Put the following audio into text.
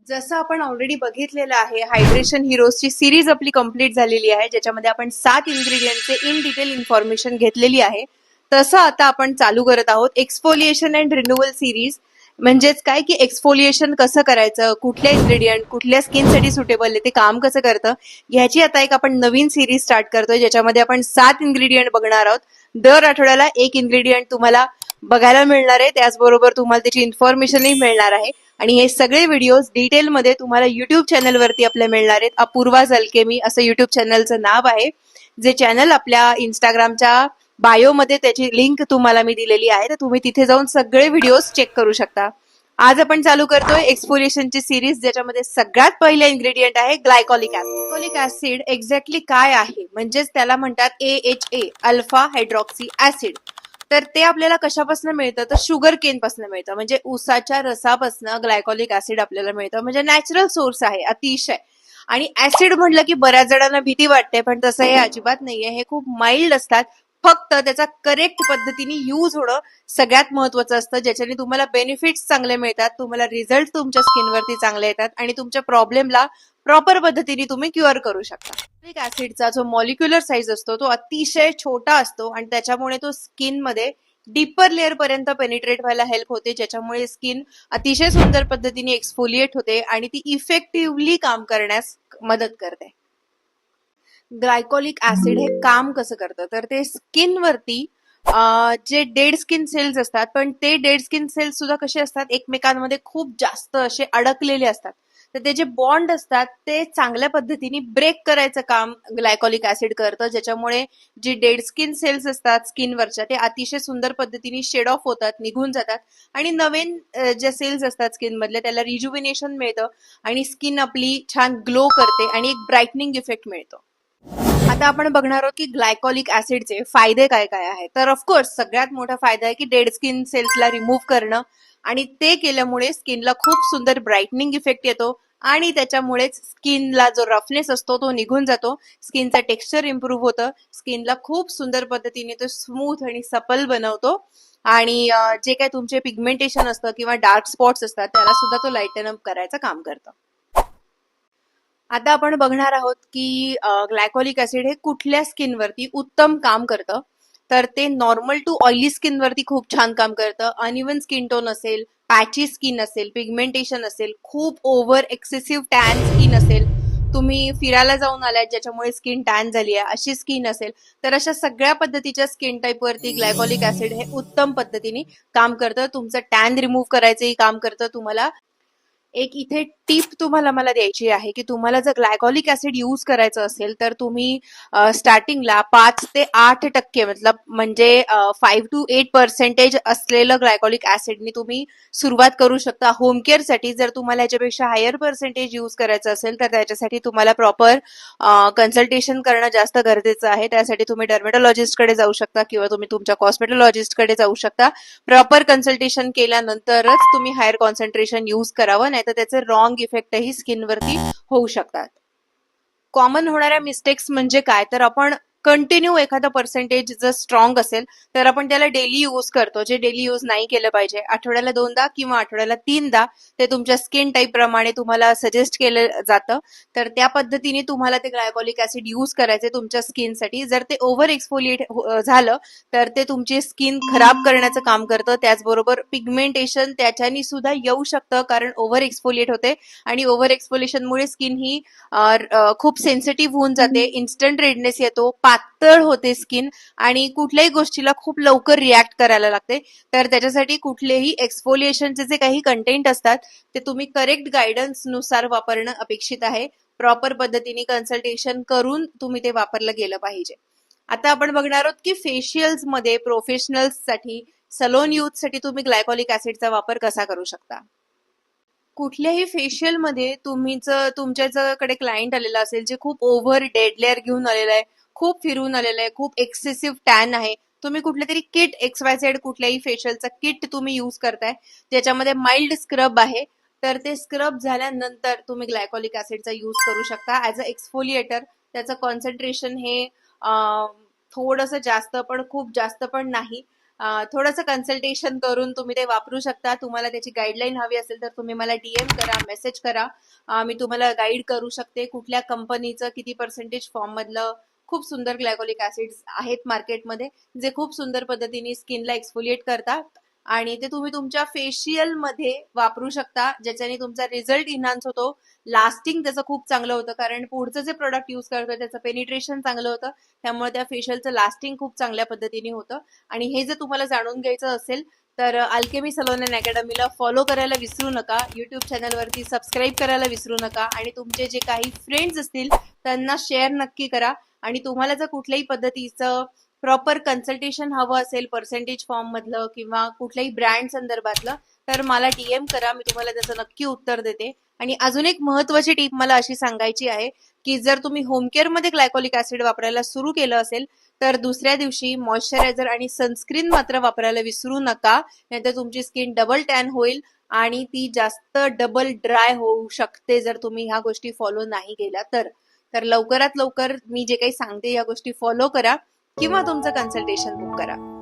जसं आपण ऑलरेडी बघितलेलं आहे, हायड्रेशन हिरोजची सिरीज आपली कंप्लीट झालेली आहे, ज्याच्यामध्ये आपण 7 इन्ग्रेडियंटचे इन डिटेल इन्फॉर्मेशन घेतलेली आहे. तसं आता आपण चालू करत आहोत एक्सफोलिएशन अँड रिन्युअल सिरीज. म्हणजेच काय की एक्सफोलिएशन कसं करायचं, कुठल्या इन्ग्रेडियंट कुठल्या स्किनसाठी सुटेबल आहे, ते काम कसं करतं, ह्याची आता एक आपण नवीन सिरीज स्टार्ट करतोय, ज्याच्यामध्ये आपण 7 इन्ग्रेडियंट बघणार आहोत. दर आठवड्याला एक इन्ग्रेडियंट तुम्हाला बघायला मिळणार आहे, त्याचबरोबर तुम्हाला त्याची इन्फॉर्मेशनही मिळणार आहे. आणि हे सगळे व्हिडिओज डिटेलमध्ये तुम्हाला युट्यूब चॅनलवरती आपल्या मिळणार आहेत. अपूर्वा जलकेमी असं युट्यूब चॅनलचं नाव आहे. जे चॅनल आपल्या इंस्टाग्रामच्या बायोमध्ये त्याची लिंक तुम्हाला मी दिलेली आहे, तर तुम्ही तिथे जाऊन सगळे व्हिडिओज चेक करू शकता. आज आपण चालू करतोय एक्सफोलिएशनची सिरीज, ज्याच्यामध्ये सगळ्यात पहिला इन्ग्रेडियंट आहे ग्लायकॉलिक ऍसिड. ग्लायकॉलिक ऍसिड एक्झॅक्टली काय आहे, म्हणजेच त्याला म्हणतात AHA, अल्फा हायड्रॉक्सी ऍसिड. तर ते आपल्याला कशापासून मिळतं, तर शुगर केन पासून मिळतं. म्हणजे ऊसाच्या रसापासून ग्लायकॉलिक ऍसिड आपल्याला मिळतं. म्हणजे नॅचरल सोर्स आहे अतिशय. आणि ऍसिड म्हटलं की बऱ्याच जणांना भीती वाटते, पण तसं हे अजिबात नाहीये. हे खूप माइल्ड असतात. फक्त त्याचा करेक्ट पद्धतीने यूज होणं सगळ्यात महत्वाचं असतं, ज्याच्याने तुम्हाला बेनिफिट्स चांगले मिळतात, तुम्हाला रिझल्ट तुमच्या स्किनवरती चांगले येतात आणि तुमच्या प्रॉब्लेमला प्रॉपर पद्धतीने तुम्ही क्युअर करू शकता. ग्लायकॉलिक ऍसिडचा जो मॉलिक्युलर साईज असतो तो अतिशय छोटा असतो आणि त्याच्यामुळे तो स्किन मध्ये डीपर लेअर पर्यंत पेनिट्रेट व्हायला हेल्प होते, ज्याच्यामुळे स्किन अतिशय सुंदर पद्धतीने एक्सफोलिएट होते आणि ती इफेक्टिव्हली काम करण्यास मदत करते. ग्लायकॉलिक ऍसिड हे काम कसं करतं, तर ते स्किनवरती जे डेड स्किन सेल्स असतात, पण ते डेड स्किन सेल्स सुद्धा कसे असतात, एकमेकांमध्ये खूप जास्त असे अडकलेले असतात. तर ते जे बॉन्ड असतात ते चांगल्या पद्धतीने ब्रेक करायचं काम ग्लायकॉलिक ऍसिड करतं, ज्याच्यामुळे जी डेड स्किन सेल्स असतात स्किनवरच्या, ते अतिशय सुंदर पद्धतीने शेड ऑफ होतात, निघून जातात आणि नवीन ज्या सेल्स असतात स्किन मधल्या त्याला रिज्युविनेशन मिळतं आणि स्किन आपली छान ग्लो करते आणि एक ब्राईटनिंग इफेक्ट मिळतो. आता आपण बघणार आहोत की ग्लायकॉलिक ऍसिडचे फायदे काय काय आहेत. तर ऑफकोर्स सगळ्यात मोठा फायदा आहे की डेड स्किन सेल्सला रिमूव्ह करणं, आणि ते केल्यामुळे स्किनला खूप सुंदर ब्राईटनिंग इफेक्ट येतो आणि त्याच्यामुळेच स्किनला जो रफनेस असतो तो निघून जातो, स्किनचं टेक्स्चर इम्प्रूव्ह होतं, स्किनला खूप सुंदर पद्धतीने तो स्मूथ आणि सपल बनवतो आणि जे काय तुमचे पिगमेंटेशन असतं किंवा डार्क स्पॉट्स असतात त्याला सुद्धा तो लाईटन अप करायचं काम करतं. आता आपण बघणार आहोत की ग्लायकॉलिक ऍसिड हे कुठल्या स्किनवरती उत्तम काम करतं. तर ते नॉर्मल टू ऑइली स्किनवरती खूप छान काम करतं. अनइव्हन स्किन टोन असेल, पॅची स्किन असेल, पिगमेंटेशन असेल, खूप ओव्हर एक्सेसिव्ह टॅन स्किन असेल, तुम्ही फिरायला जाऊन आलात ज्याच्यामुळे स्किन टॅन झाली आहे अशी स्किन असेल, तर अशा सगळ्या पद्धतीच्या स्किन टाईपवरती ग्लायकॉलिक ऍसिड हे उत्तम पद्धतीने काम करतं. तुमचं टॅन रिमूव्ह करायचंही काम करतं. तुम्हाला एक इथे टिप तुम्हाला मला द्यायची आहे की तुम्हाला जर ग्लायकॉलिक ऍसिड यूज करायचं असेल तर तुम्ही स्टार्टिंगला 5 ते 8% मतलब म्हणजे 5 to 8% असलेलं ग्लायकॉलिक ऍसिडनी तुम्ही सुरुवात करू शकता होम केअर साठी. जर तुम्हाला याच्यापेक्षा हायर पर्सेंटेज यूज करायचं असेल तर त्याच्यासाठी तुम्हाला प्रॉपर कन्सल्टेशन करणं जास्त गरजेचं आहे. त्यासाठी तुम्ही डर्मेटॉलॉजिस्टकडे जाऊ शकता किंवा तुम्ही तुमच्या कॉस्मेटॉलॉजिस्टकडे जाऊ शकता. प्रॉपर कन्सल्टेशन केल्यानंतरच तुम्ही हायर कॉन्सन्ट्रेशन यूज करावं, नाही तर त्याचे रॉंग इफेक्टही स्किनवरती होऊ शकतात. कॉमन होणाऱ्या मिस्टेक्स म्हणजे काय, तर आपण कंटिन्यू एखादा पर्सेंटेज जर स्ट्रॉंग असेल तर आपण त्याला डेली यूज करतो, जे डेली यूज नाही केलं पाहिजे. आठवड्याला 2दा किंवा आठवड्याला 3दा ते तुमच्या स्किन टाईप प्रमाणे तुम्हाला सजेस्ट केलं जातं. तर त्या पद्धतीने तुम्हाला ते ग्लायकॉलिक ऍसिड यूज करायचे तुमच्या स्किनसाठी. जर ते ओव्हर एक्सफोलिएट झालं तर ते तुमची स्किन खराब करण्याचं काम करतं. त्याचबरोबर पिगमेंटेशन त्याच्यानी सुद्धा येऊ शकतं, कारण ओव्हर एक्सफोलिएट होते आणि ओव्हर एक्सफोलिएशनमुळे स्किन ही खूप सेन्सिटिव्ह होऊन जाते, इन्स्टंट रेडनेस येतो, पातळ होते स्किन आणि कुठल्याही गोष्टीला खूप लवकर रिॲक्ट करायला लागते. तर त्याच्यासाठी कुठलेही एक्सफोलिएशनचे जे काही कंटेंट असतात ते तुम्ही करेक्ट गायडन्स नुसार वापरणं अपेक्षित आहे. प्रॉपर पद्धतीने कन्सल्टेशन करून तुम्ही ते वापरलं गेलं पाहिजे. आता आपण बघणार आहोत की फेशियल्स मध्ये प्रोफेशनल्स साठी, सलोन यूथ साठी तुम्ही ग्लायकॉलिक ऍसिडचा वापर कसा करू शकता. कुठल्याही फेशियल मध्ये तुमच्याकडे क्लायंट आलेला असेल जे खूप ओव्हर डेड लेअर घेऊन आलेला आहे, खूप फिरून आलेला आहे, खूप एक्सेसिव्ह टॅन आहे, तुम्ही कुठले तरी किट XYZ कुठल्याही फेशियलचा किट तुम्ही यूज करताय ज्याच्यामध्ये माइल्ड स्क्रब आहे, तर ते स्क्रब झाल्यानंतर तुम्ही ग्लायकॉलिक ऍसिडचा यूज करू शकता ऍज अ एक्सफोलिएटर. त्याचं कॉन्सन्ट्रेशन हे थोडंसं जास्त पण खूप जास्त पण नाही, थोडंसं कन्सल्टेशन करून तुम्ही ते वापरू शकता. तुम्हाला त्याची गाईडलाईन हवी असेल तर तुम्ही मला DM करा, मेसेज करा. मी तुम्हाला गाईड करू शकते. कुठल्या कंपनीचं किती पर्सेंटेज फॉर्म मधलं खूप सुंदर ग्लायकोलिक ऍसिड्स आहेत मार्केटमध्ये, जे खूप सुंदर पद्धतीने स्किनला एक्सफोलिएट करतात आणि ते तुम्ही तुमच्या फेशियल मध्ये वापरू शकता, ज्याच्याने तुमचा रिझल्ट इन्हान्स होतो. लास्टिंग त्याचं खूप चांगलं होतं, कारण पुढचं जे प्रोडक्ट यूज करतोय त्याचं पेनिट्रेशन चांगलं होतं, त्यामुळे त्या फेशियलचं लास्टिंग खूप चांगल्या पद्धतीने होतं. आणि हे जर तुम्हाला जाणून घ्यायचं असेल तर अल्केमी सलोन अँड अकॅडमीला फॉलो करायला विसरू नका. युट्यूब चॅनलवरती सबस्क्राईब करायला विसरू नका आणि तुमचे जे काही फ्रेंड्स असतील त्यांना शेअर नक्की करा. आणि तुम्हाला जर कुठल्याही पद्धतीचं प्रॉपर कन्सल्टेशन हवं असेल पर्सेंटेज फॉर्म मधलं किंवा कुठल्याही ब्रँड संदर्भातलं, तर मला DM करा, मी तुम्हाला त्याचं नक्की उत्तर देते. आणि अजून एक महत्वाची टीप मला अशी सांगायची आहे की जर तुम्ही होम केअर मध्ये ग्लायकोलिक ऍसिड वापरायला सुरू केलं असेल तर दुसऱ्या दिवशी मॉइश्चरायझर आणि सनस्क्रीन मात्र वापरायला विसरू नका, नाहीतर तुमची स्किन डबल टॅन होईल आणि ती जास्त डबल ड्राय होऊ शकते जर तुम्ही ह्या गोष्टी फॉलो नाही केल्या तर. तर लवकरात लवकर मी जे काही सांगते या गोष्टी फॉलो करा किंवा तुमचं कन्सल्टेशन बुक करा.